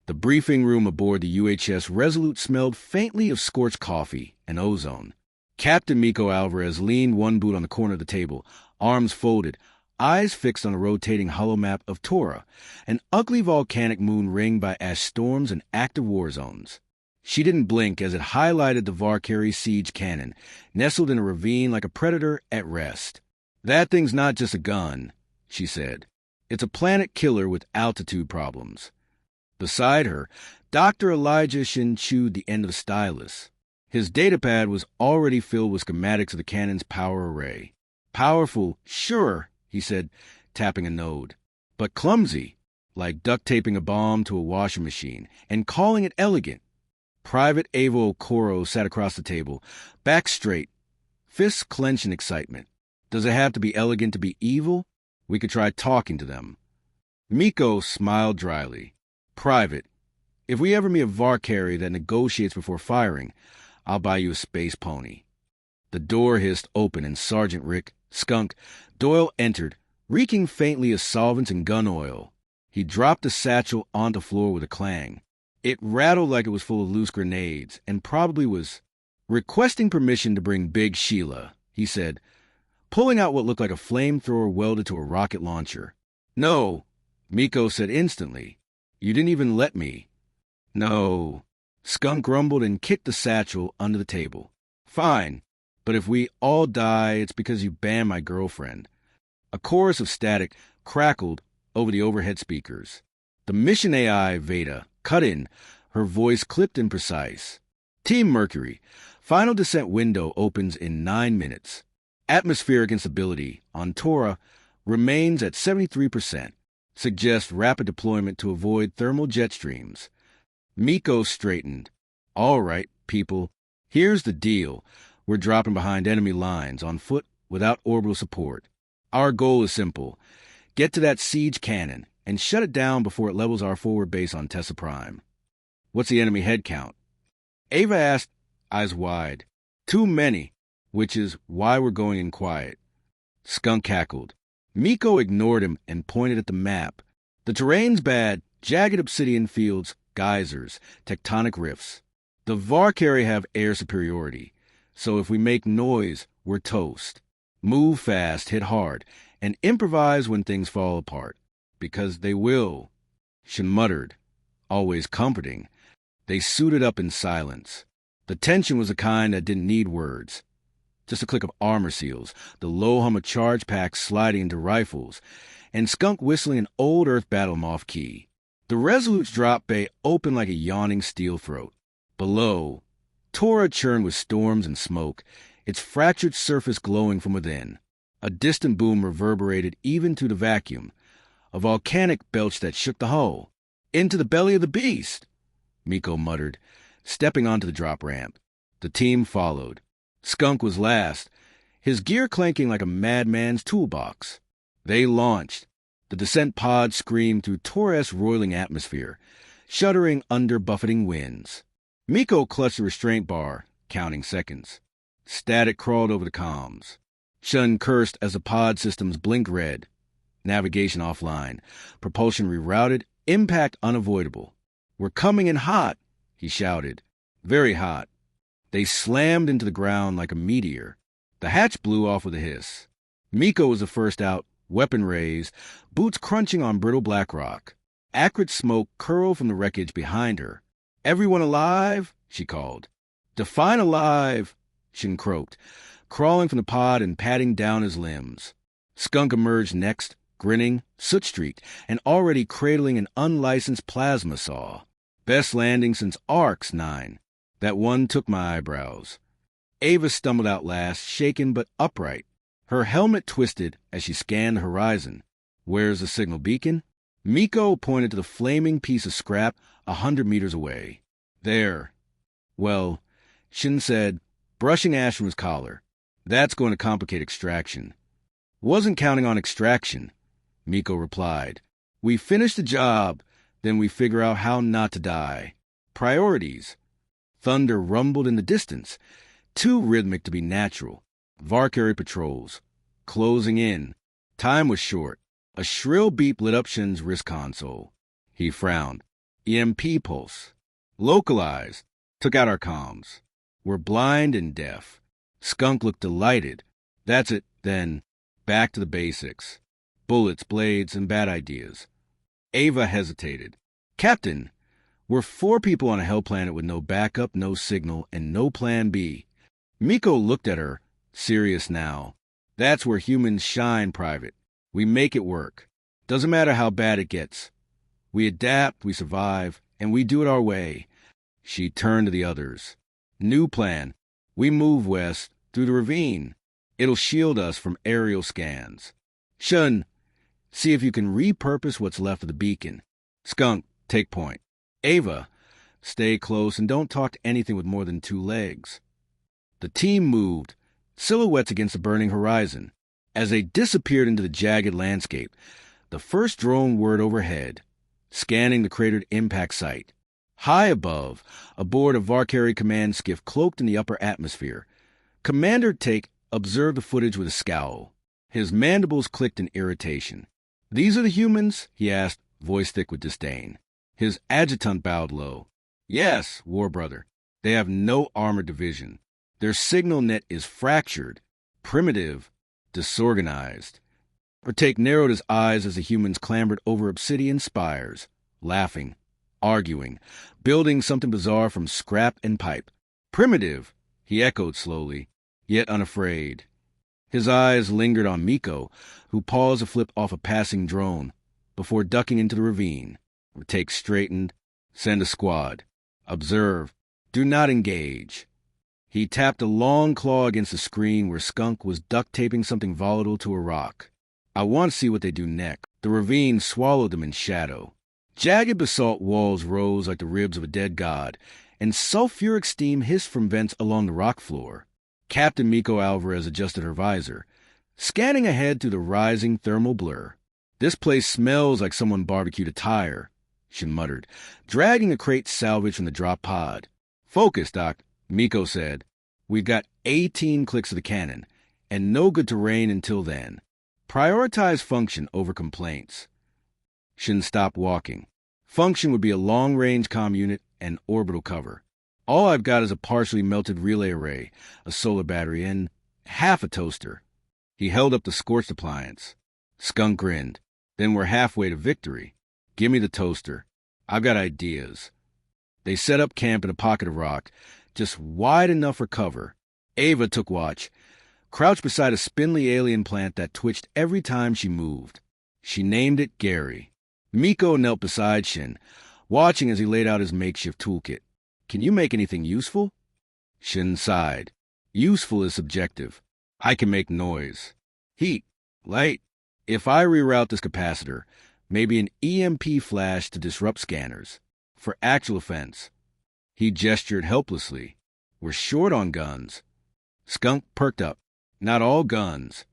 The briefing room aboard the UHS Resolute smelled faintly of scorched coffee and ozone. Captain Miko Alvarez leaned one boot on the corner of the table, arms folded, eyes fixed on a rotating holomap of Tora, an ugly volcanic moon ringed by ash storms and active war zones. She didn't blink as it highlighted the Valkyrie siege cannon, nestled in a ravine like a predator at rest. "That thing's not just a gun," she said. "It's a planet killer with altitude problems." Beside her, Dr. Elijah Shin chewed the end of the stylus. His datapad was already filled with schematics of the cannon's power array. "Powerful, sure," he said, tapping a node. "But clumsy, like duct taping a bomb to a washing machine, and calling it elegant." Private Avo Okoro sat across the table, back straight, fists clenched in excitement. "Does it have to be elegant to be evil? We could try talking to them." Miko smiled dryly. "Private, if we ever meet a Valkyrie that negotiates before firing, I'll buy you a space pony." The door hissed open and Sergeant Rick, Skunk, Doyle entered, reeking faintly of solvents and gun oil. He dropped the satchel onto the floor with a clang. It rattled like it was full of loose grenades, and probably was. "Requesting permission to bring Big Sheila," he said, pulling out what looked like a flamethrower welded to a rocket launcher. "No," Miko said instantly. "You didn't even let me." "No." Skunk grumbled and kicked the satchel under the table. "Fine, but if we all die, it's because you banned my girlfriend." A chorus of static crackled over the overhead speakers. The mission AI, Veda, cut in, her voice clipped and precise. "Team Mercury, final descent window opens in 9 minutes. Atmospheric instability on Tora remains at 73%. Suggests rapid deployment to avoid thermal jet streams." Miko straightened. "All right, people. Here's the deal. We're dropping behind enemy lines, on foot, without orbital support. Our goal is simple. Get to that siege cannon and shut it down before it levels our forward base on Tessa Prime." "What's the enemy head count?" Ava asked, eyes wide. "Too many, which is why we're going in quiet." Skunk cackled. Miko ignored him and pointed at the map. "The terrain's bad, jagged obsidian fields, geysers, tectonic rifts. The Valkyrie have air superiority, so if we make noise, we're toast. Move fast, hit hard, and improvise when things fall apart. Because they will." She muttered, always comforting. They suited up in silence. The tension was the kind that didn't need words. Just a click of armor seals, the low hum of charge packs sliding into rifles, and Skunk whistling an old Earth battle moth key. The Resolute's drop bay opened like a yawning steel throat. Below, Tora churned with storms and smoke, its fractured surface glowing from within. A distant boom reverberated even through the vacuum, a volcanic belch that shook the hull. "Into the belly of the beast," Miko muttered, stepping onto the drop ramp. The team followed. Skunk was last, his gear clanking like a madman's toolbox. They launched. The descent pod screamed through Torres' roiling atmosphere, shuddering under buffeting winds. Miko clutched the restraint bar, counting seconds. Static crawled over the comms. Shun cursed as the pod systems blinked red. Navigation offline. Propulsion rerouted. Impact unavoidable. "We're coming in hot," he shouted. "Very hot." They slammed into the ground like a meteor. The hatch blew off with a hiss. Miko was the first out, weapon raised, boots crunching on brittle black rock. Acrid smoke curled from the wreckage behind her. "Everyone alive?" she called. "Define alive," Shin croaked, crawling from the pod and patting down his limbs. Skunk emerged next, grinning, soot-streaked, and already cradling an unlicensed plasma saw. "Best landing since ARCS 9. That one took my eyebrows." Ava stumbled out last, shaken but upright. Her helmet twisted as she scanned the horizon. "Where's the signal beacon?" Miko pointed to the flaming piece of scrap 100 meters away. "There." "Well," Shin said, brushing ash from his collar, "that's going to complicate extraction." "Wasn't counting on extraction," Miko replied. "We finish the job, then we figure out how not to die. Priorities." Thunder rumbled in the distance, too rhythmic to be natural. Valkyrie patrols. Closing in. Time was short. A shrill beep lit up Shin's wrist console. He frowned. EMP pulse. Localized. Took out our comms. We're blind and deaf. Skunk looked delighted. That's it, then. Back to the basics. Bullets, blades, and bad ideas. Ava hesitated. Captain, we're 4 people on a hell planet with no backup, no signal, and no plan B. Miko looked at her, serious now. That's where humans shine, Private. We make it work. Doesn't matter how bad it gets. We adapt, we survive, and we do it our way. She turned to the others. New plan. We move west, through the ravine. It'll shield us from aerial scans. Shun, see if you can repurpose what's left of the beacon. Skunk, take point. Ava, stay close and don't talk to anything with more than 2 legs. The team moved, silhouettes against the burning horizon. As they disappeared into the jagged landscape, the first drone whirred overhead, scanning the cratered impact site. High above, aboard a Varkari command skiff cloaked in the upper atmosphere, Commander Take observed the footage with a scowl. His mandibles clicked in irritation. "These are the humans?" he asked, voice thick with disdain. His adjutant bowed low. "Yes, war brother. They have no armored division. Their signal net is fractured, primitive, disorganized." Take narrowed his eyes as the humans clambered over obsidian spires, laughing, arguing, building something bizarre from scrap and pipe. "Primitive," he echoed slowly, yet unafraid. His eyes lingered on Miko, who paused to flip off a passing drone, before ducking into the ravine. Take straightened. "Send a squad. Observe. Do not engage." He tapped a long claw against the screen where Skunk was duct-taping something volatile to a rock. "I want to see what they do next." The ravine swallowed them in shadow. Jagged basalt walls rose like the ribs of a dead god, and sulfuric steam hissed from vents along the rock floor. Captain Miko Alvarez adjusted her visor, scanning ahead through the rising thermal blur. "This place smells like someone barbecued a tire," she muttered, dragging a crate salvage from the drop pod. "Focus, Doc," Miko said. "We've got 18 clicks of the cannon, and no good terrain until then. Prioritize function over complaints." Shin stopped walking. Function would be a long-range comm unit and orbital cover. "All I've got is a partially melted relay array, a solar battery, and half a toaster." He held up the scorched appliance. Skunk grinned. "Then we're halfway to victory. Give me the toaster. I've got ideas." They set up camp in a pocket of rock, just wide enough for cover. Ava took watch, crouched beside a spindly alien plant that twitched every time she moved. She named it Gary. Miko knelt beside Shin, watching as he laid out his makeshift toolkit. "Can you make anything useful?" Shin sighed. "Useful is subjective. I can make noise. Heat. Light. If I reroute this capacitor, maybe an EMP flash to disrupt scanners. For actual offense." He gestured helplessly. "We're short on guns." Skunk perked up. "Not all guns."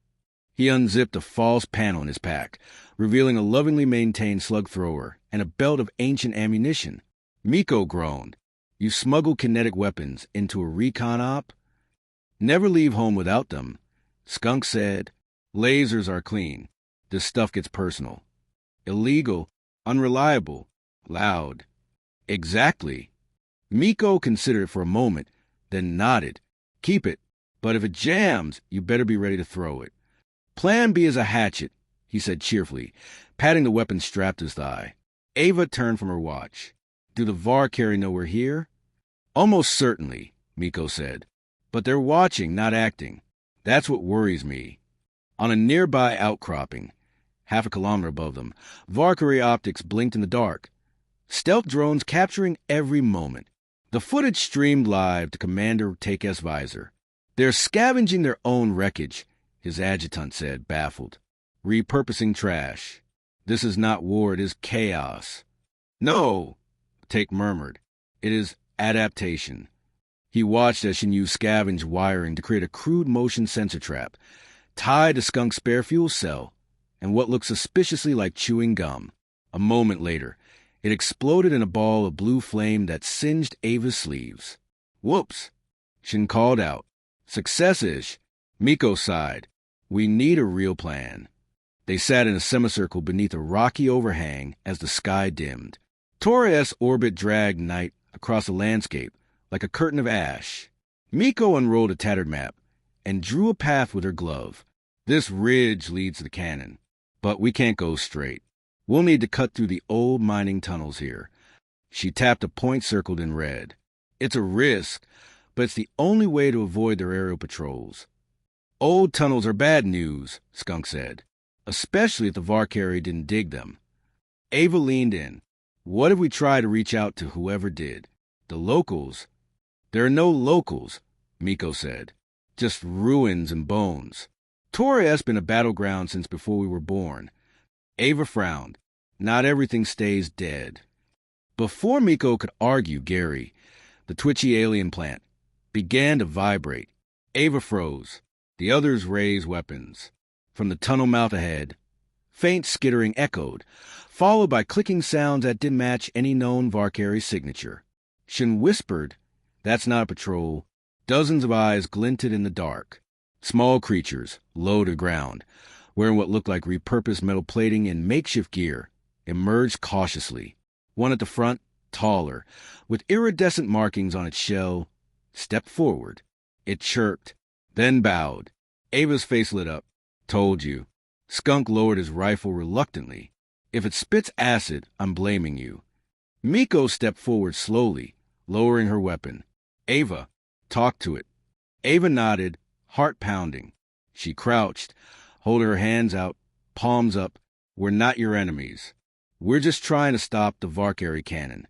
He unzipped a false panel in his pack, revealing a lovingly maintained slug thrower and a belt of ancient ammunition. Miko groaned. "You smuggle kinetic weapons into a recon op?" "Never leave home without them." Skunk said, "Lasers are clean. This stuff gets personal. Illegal, unreliable, loud." "Exactly." Miko considered it for a moment, then nodded. "Keep it, but if it jams, you better be ready to throw it." "Plan B is a hatchet," he said cheerfully, patting the weapon strapped to his thigh. Ava turned from her watch. "Do the Varkari know we're here?" "Almost certainly," Miko said. "But they're watching, not acting. That's what worries me." On a nearby outcropping, half a kilometer above them, Varkari optics blinked in the dark. Stealth drones capturing every moment. The footage streamed live to Commander Take's visor. "They're scavenging their own wreckage," his adjutant said, baffled. "Repurposing trash. This is not war, it is chaos." "No," Take murmured. "It is adaptation." He watched as Shinyu scavenged wiring to create a crude motion sensor trap, tied to Skunk's spare fuel cell, and what looked suspiciously like chewing gum. A moment later, it exploded in a ball of blue flame that singed Ava's sleeves. "Whoops," Shin called out. "Success-ish." Miko sighed. "We need a real plan." They sat in a semicircle beneath a rocky overhang as the sky dimmed. Taurus orbit dragged night across the landscape like a curtain of ash. Miko unrolled a tattered map and drew a path with her glove. This ridge leads to the cannon, but we can't go straight. We'll need to cut through the old mining tunnels here. She tapped a point circled in red. It's a risk, but it's the only way to avoid their aerial patrols. Old tunnels are bad news, Skunk said, especially if the Varkari didn't dig them. Ava leaned in. What if we try to reach out to whoever did? The locals? There are no locals, Miko said. Just ruins and bones. Torre has been a battleground since before we were born. Ava frowned. Not everything stays dead. Before Miko could argue, Gary, the twitchy alien plant, began to vibrate. Ava froze. The others raised weapons. From the tunnel mouth ahead, faint skittering echoed, followed by clicking sounds that didn't match any known Varkari signature. Shin whispered, "That's not a patrol." Dozens of eyes glinted in the dark. Small creatures, low to the ground, wearing what looked like repurposed metal plating and makeshift gear, emerged cautiously. One at the front, taller, with iridescent markings on its shell, stepped forward. It chirped, then bowed. Ava's face lit up. "Told you." Skunk lowered his rifle reluctantly. "If it spits acid, I'm blaming you." Miko stepped forward slowly, lowering her weapon. "Ava, talk to it." Ava nodded, heart pounding. She crouched, holding her hands out, palms up. "We're not your enemies. We're just trying to stop the Varkari cannon."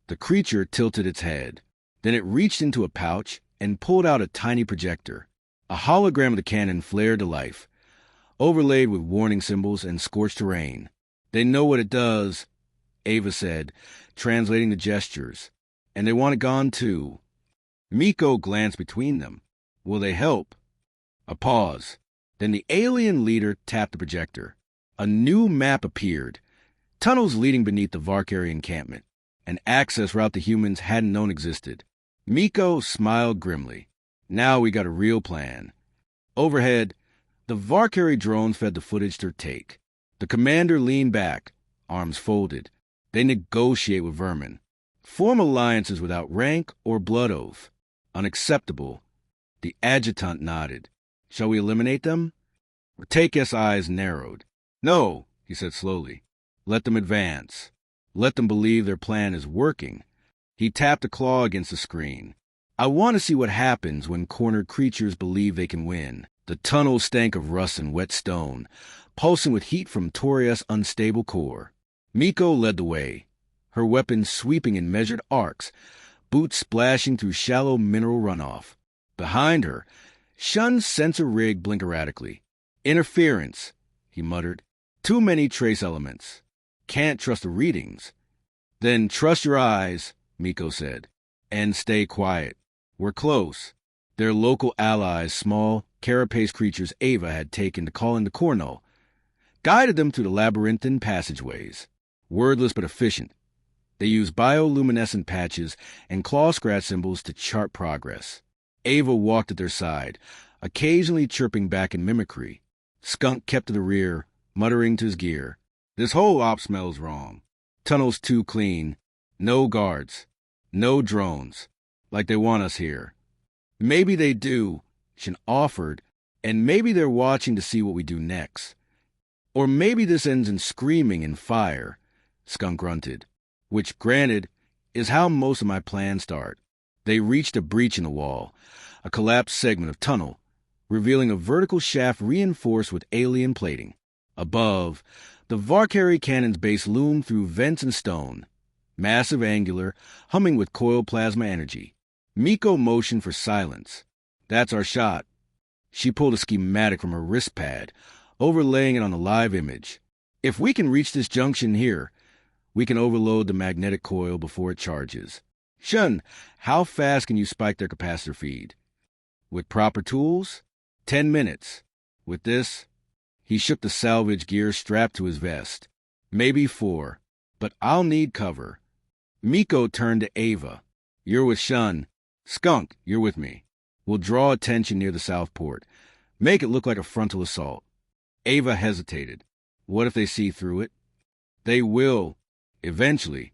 The creature tilted its head. Then it reached into a pouch and pulled out a tiny projector. A hologram of the cannon flared to life, overlaid with warning symbols and scorched terrain. "They know what it does," Ava said, translating the gestures. "And they want it gone too." Miko glanced between them. "Will they help?" A pause. Then the alien leader tapped the projector. A new map appeared. Tunnels leading beneath the Varkari encampment. An access route the humans hadn't known existed. Miko smiled grimly. "Now we got a real plan." Overhead, the Varkari drones fed the footage to her take. The commander leaned back, arms folded. They negotiate with vermin. Form alliances without rank or blood oath. Unacceptable. The adjutant nodded. "Shall we eliminate them?" Take's eyes narrowed. "No," he said slowly. "Let them advance. Let them believe their plan is working." He tapped a claw against the screen. "I want to see what happens when cornered creatures believe they can win." The tunnel stank of rust and wet stone, pulsing with heat from Toria's unstable core. Miko led the way, her weapon sweeping in measured arcs, boots splashing through shallow mineral runoff. Behind her, Shun's sensor rig blinked erratically. "Interference," he muttered. "Too many trace elements. Can't trust the readings." "Then trust your eyes," Miko said, "and stay quiet. We're close." Their local allies, small, carapace creatures Ava had taken to calling the Cornell, guided them through the labyrinthine passageways. Wordless but efficient, they used bioluminescent patches and claw scratch symbols to chart progress. Ava walked at their side, occasionally chirping back in mimicry. Skunk kept to the rear, muttering to his gear. "This whole op smells wrong. Tunnel's too clean. No guards. No drones. Like they want us here." "Maybe they do," Shin offered, "and maybe they're watching to see what we do next. Or maybe this ends in screaming and fire," Skunk grunted, "which, granted, is how most of my plans start." They reached a breach in the wall, a collapsed segment of tunnel, revealing a vertical shaft reinforced with alien plating. Above, the Varkari cannon's base loomed through vents and stone, massive, angular, humming with coiled plasma energy. Miko motioned for silence. "That's our shot." She pulled a schematic from her wrist pad, overlaying it on the live image. "If we can reach this junction here, we can overload the magnetic coil before it charges." "Shun, how fast can you spike their capacitor feed?" "With proper tools? 10 minutes. With this," he shook the salvage gear strapped to his vest, "maybe 4. But I'll need cover." Miko turned to Ava. "You're with Shun. Skunk, you're with me. We'll draw attention near the south port. Make it look like a frontal assault." Ava hesitated. "What if they see through it?" "They will. Eventually.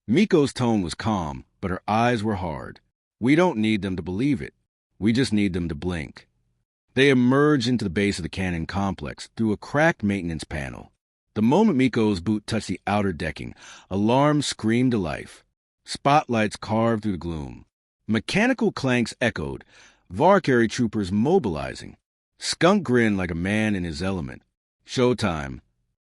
Miko's tone was calm, but her eyes were hard. We don't need them to believe it. We just need them to blink. They emerged into the base of the cannon complex through a cracked maintenance panel. The moment Miko's boot touched the outer decking, alarms screamed to life. Spotlights carved through the gloom. Mechanical clanks echoed, Varkari troopers mobilizing. Skunk grinned like a man in his element. Showtime.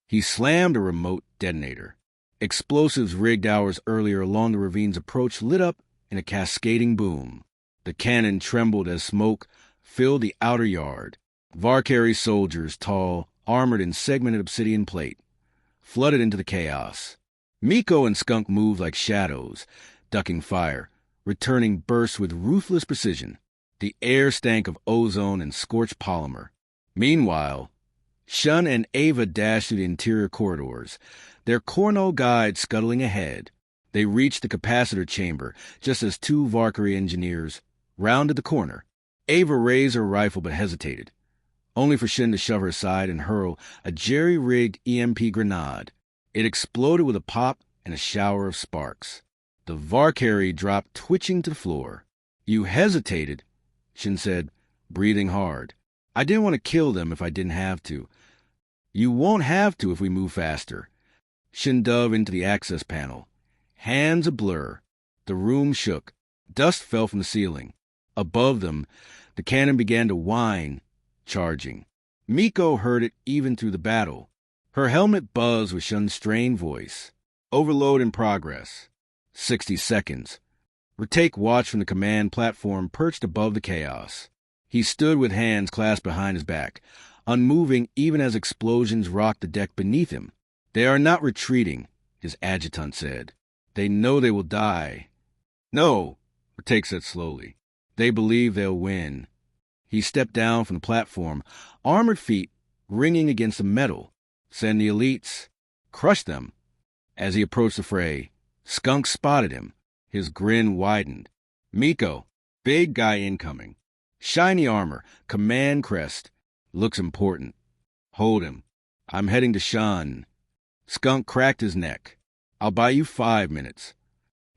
He slammed a remote detonator. Explosives rigged hours earlier along the ravine's approach lit up in a cascading boom. The cannon trembled as smoke filled the outer yard. Varkari soldiers, tall, armored in segmented obsidian plate, flooded into the chaos. Miko and Skunk moved like shadows, ducking fire, returning bursts with ruthless precision. The air stank of ozone and scorched polymer. Meanwhile, Shun and Ava dashed through the interior corridors, their Cornell guide scuttling ahead. They reached the capacitor chamber just as two Varkari engineers rounded the corner. Ava raised her rifle but hesitated, only for Shin to shove her aside and hurl a jerry-rigged EMP grenade. It exploded with a pop and a shower of sparks. The Varkari dropped twitching to the floor. "You hesitated," Shin said, breathing hard. "I didn't want to kill them if I didn't have to." "You won't have to if we move faster." Shin dove into the access panel. Hands a blur. The room shook. Dust fell from the ceiling. Above them, the cannon began to whine, charging. Miko heard it even through the battle. Her helmet buzzed with Shun's strained voice. "Overload in progress. 60 seconds. Retake watched from the command platform perched above the chaos. He stood with hands clasped behind his back, unmoving even as explosions rocked the deck beneath him. "They are not retreating," his adjutant said. "They know they will die." "No," Retake said slowly. "They believe they'll win." He stepped down from the platform, armored feet ringing against the metal. "Send the elites. Crush them." As he approached the fray, Skunk spotted him. His grin widened. "Miko, big guy incoming. Shiny armor, command crest. Looks important. Hold him. I'm heading to Shan." Skunk cracked his neck. "I'll buy you 5 minutes."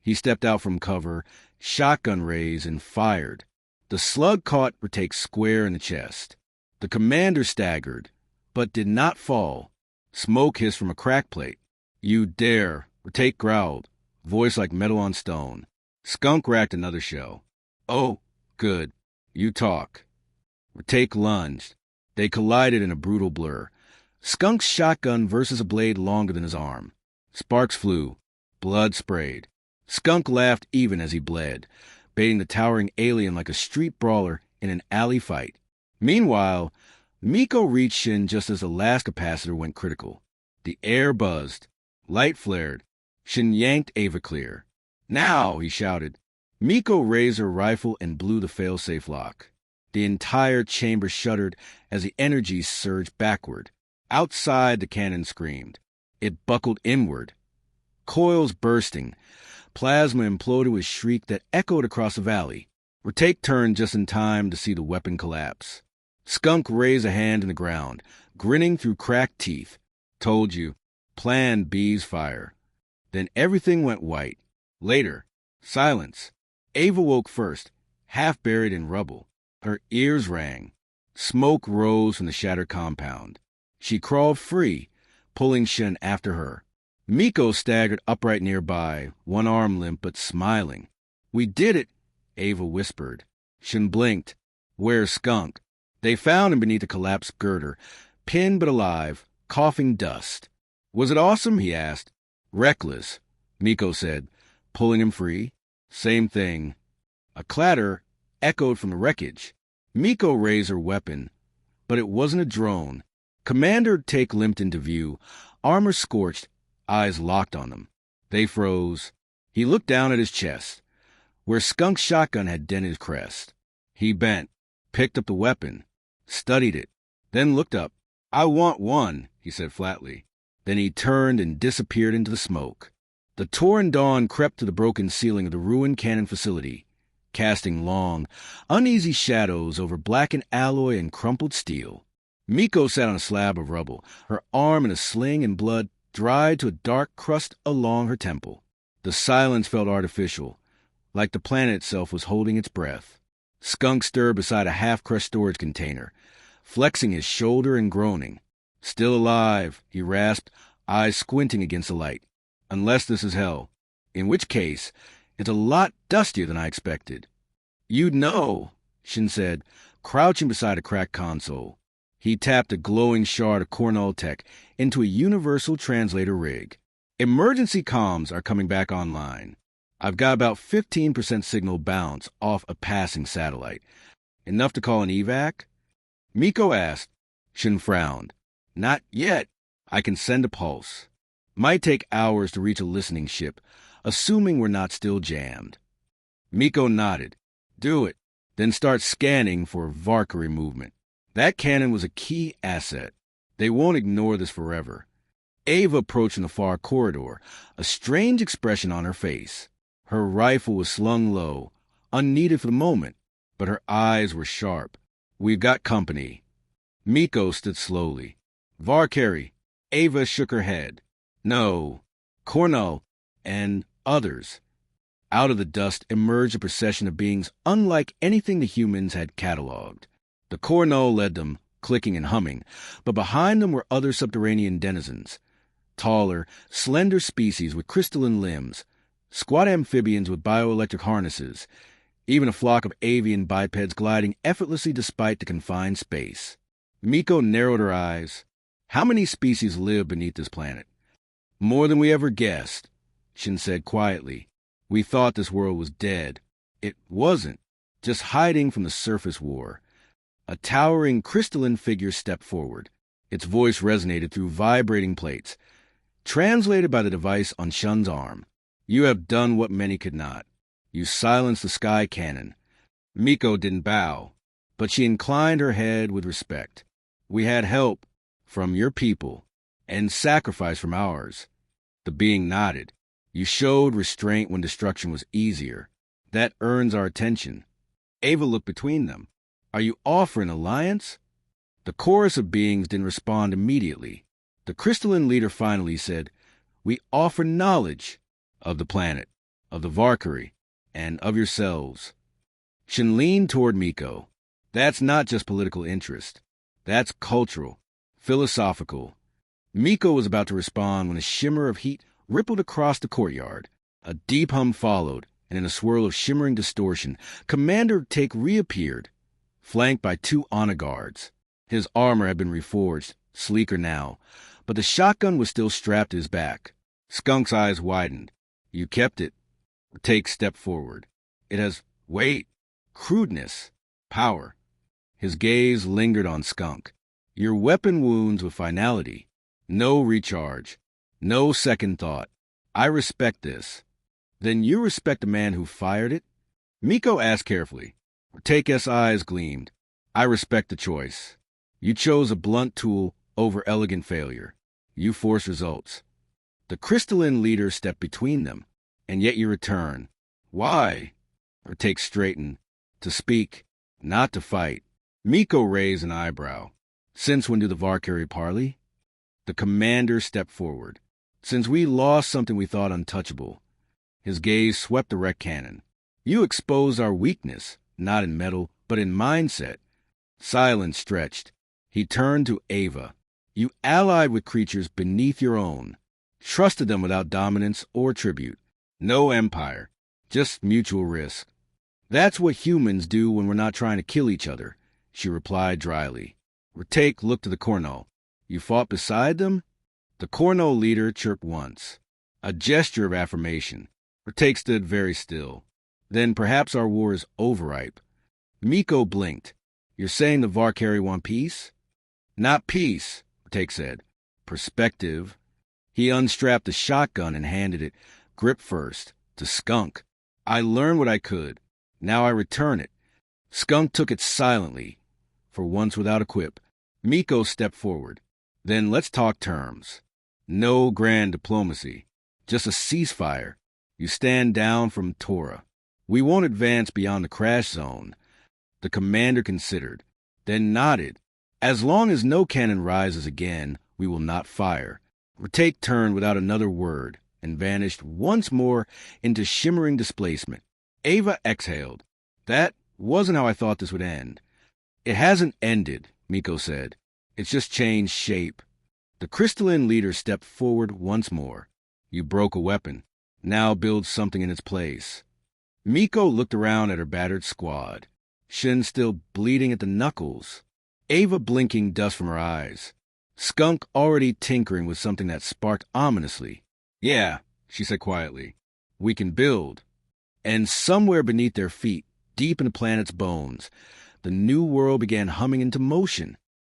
He stepped out from cover, shotgun raised, and fired. The slug caught Retake square in the chest. The commander staggered, but did not fall. Smoke hissed from a crack plate. "You dare," Retake growled, voice like metal on stone. Skunk racked another shell. "Oh, good. You talk." Retake lunged. They collided in a brutal blur. Skunk's shotgun versus a blade longer than his arm. Sparks flew. Blood sprayed. Skunk laughed even as he bled, baiting the towering alien like a street brawler in an alley fight. Meanwhile, Miko reached Shin just as the last capacitor went critical. The air buzzed. Light flared. Shin yanked Ava clear. "Now!" he shouted. Miko raised her rifle and blew the failsafe lock. The entire chamber shuddered as the energy surged backward. Outside, the cannon screamed. It buckled inward. Coils bursting. Plasma imploded with a shriek that echoed across the valley. Retake turned just in time to see the weapon collapse. Skunk raised a hand in the ground, grinning through cracked teeth. "Told you. Plan B's fire." Then everything went white. Later, silence. Ava woke first, half buried in rubble. Her ears rang. Smoke rose from the shattered compound. She crawled free, pulling Shin after her. Miko staggered upright nearby, one arm limp but smiling. "We did it," Ava whispered. Shin blinked. "Where's Skunk?" They found him beneath a collapsed girder, pinned but alive, coughing dust. "Was it awesome?" he asked. "Reckless," Miko said, pulling him free. "Same thing." A clatter echoed from the wreckage. Miko raised her weapon, but it wasn't a drone. Commander Take limped into view, armor scorched, eyes locked on them. They froze. He looked down at his chest, where Skunk's shotgun had dented his crest. He bent, picked up the weapon, studied it, then looked up. "I want one," he said flatly. Then he turned and disappeared into the smoke. The torn dawn crept to the broken ceiling of the ruined cannon facility, casting long, uneasy shadows over blackened alloy and crumpled steel. Miko sat on a slab of rubble, her arm in a sling and blood dried to a dark crust along her temple. The silence felt artificial, like the planet itself was holding its breath. Skunk stirred beside a half-crushed storage container, flexing his shoulder and groaning. "Still alive," he rasped, eyes squinting against the light. "Unless this is hell. In which case, it's a lot dustier than I expected." "You'd know," Shin said, crouching beside a cracked console. He tapped a glowing shard of Cornell tech into a universal translator rig. "Emergency comms are coming back online. I've got about 15% signal bounce off a passing satellite. Enough to call an evac?" Miko asked. Shin frowned. "Not yet. I can send a pulse. Might take hours to reach a listening ship, assuming we're not still jammed." Miko nodded. "Do it. Then start scanning for Valkyrie movement. That cannon was a key asset. They won't ignore this forever." Ava approached from the far corridor, a strange expression on her face. Her rifle was slung low, unneeded for the moment, but her eyes were sharp. "We've got company." Miko stood slowly. "Valkyrie." Ava shook her head. "No. Cornell and others." Out of the dust emerged a procession of beings unlike anything the humans had catalogued. The Cornell led them, clicking and humming, but behind them were other subterranean denizens. Taller, slender species with crystalline limbs, squat amphibians with bioelectric harnesses, even a flock of avian bipeds gliding effortlessly despite the confined space. Miko narrowed her eyes. "How many species live beneath this planet?" "More than we ever guessed," Shin said quietly. "We thought this world was dead. It wasn't, just hiding from the surface war." A towering crystalline figure stepped forward. Its voice resonated through vibrating plates, translated by the device on Shun's arm. "You have done what many could not. You silenced the sky cannon." Miko didn't bow, but she inclined her head with respect. "We had help from your people, and sacrifice from ours." The being nodded. "You showed restraint when destruction was easier. That earns our attention." Ava looked between them. "Are you offering alliance?" The chorus of beings didn't respond immediately. The crystalline leader finally said, "We offer knowledge of the planet, of the Valkyrie, and of yourselves." Shin leaned toward Miko. "That's not just political interest. That's cultural, philosophical." Miko was about to respond when a shimmer of heat rippled across the courtyard. A deep hum followed, and in a swirl of shimmering distortion, Commander Take reappeared, flanked by 2 honor guards. His armor had been reforged, sleeker now, but the shotgun was still strapped to his back. Skunk's eyes widened. "You kept it." Take stepped forward. "It has weight, crudeness, power." His gaze lingered on Skunk. "Your weapon wounds with finality. No recharge. No second thought. I respect this." "Then you respect the man who fired it?" Miko asked carefully. Take's eyes gleamed. "I respect the choice. You chose a blunt tool over elegant failure. You forced results." The crystalline leader stepped between them. "And yet you return. Why?" Take straightened. "To speak, not to fight." Miko raised an eyebrow. "Since when do the Valkyrie parley?" The commander stepped forward. "Since we lost something we thought untouchable." His gaze swept the wrecked cannon. "You exposed our weakness, not in metal, but in mindset." Silence stretched. He turned to Ava. "You allied with creatures beneath your own. Trusted them without dominance or tribute. No empire, just mutual risk." "That's what humans do when we're not trying to kill each other," she replied dryly. Take looked to the Cornell. "You fought beside them?" The Cornell leader chirped once, a gesture of affirmation. Take stood very still. "Then perhaps our war is overripe." Miko blinked. "You're saying the Valkyrie want peace?" "Not peace," Take said. "Perspective." He unstrapped the shotgun and handed it, grip first, to Skunk. "I learned what I could. Now I return it." Skunk took it silently, for once without a quip. Miko stepped forward. "Then let's talk terms. No grand diplomacy. Just a ceasefire. You stand down from Torah. We won't advance beyond the crash zone." The commander considered, then nodded. "As long as no cannon rises again, we will not fire." Take turned without another word. and vanished once more into shimmering displacement. Ava exhaled. That wasn't how I thought this would end. It hasn't ended, Miko said. It's just changed shape. The crystalline leader stepped forward once more. You broke a weapon. Now build something in its place. Miko looked around at her battered squad. Shin still bleeding at the knuckles. Ava blinking dust from her eyes. Skunk already tinkering with something that sparked ominously. Yeah, she said quietly. We can build. And somewhere beneath their feet, deep in the planet's bones, the new world began humming into motion.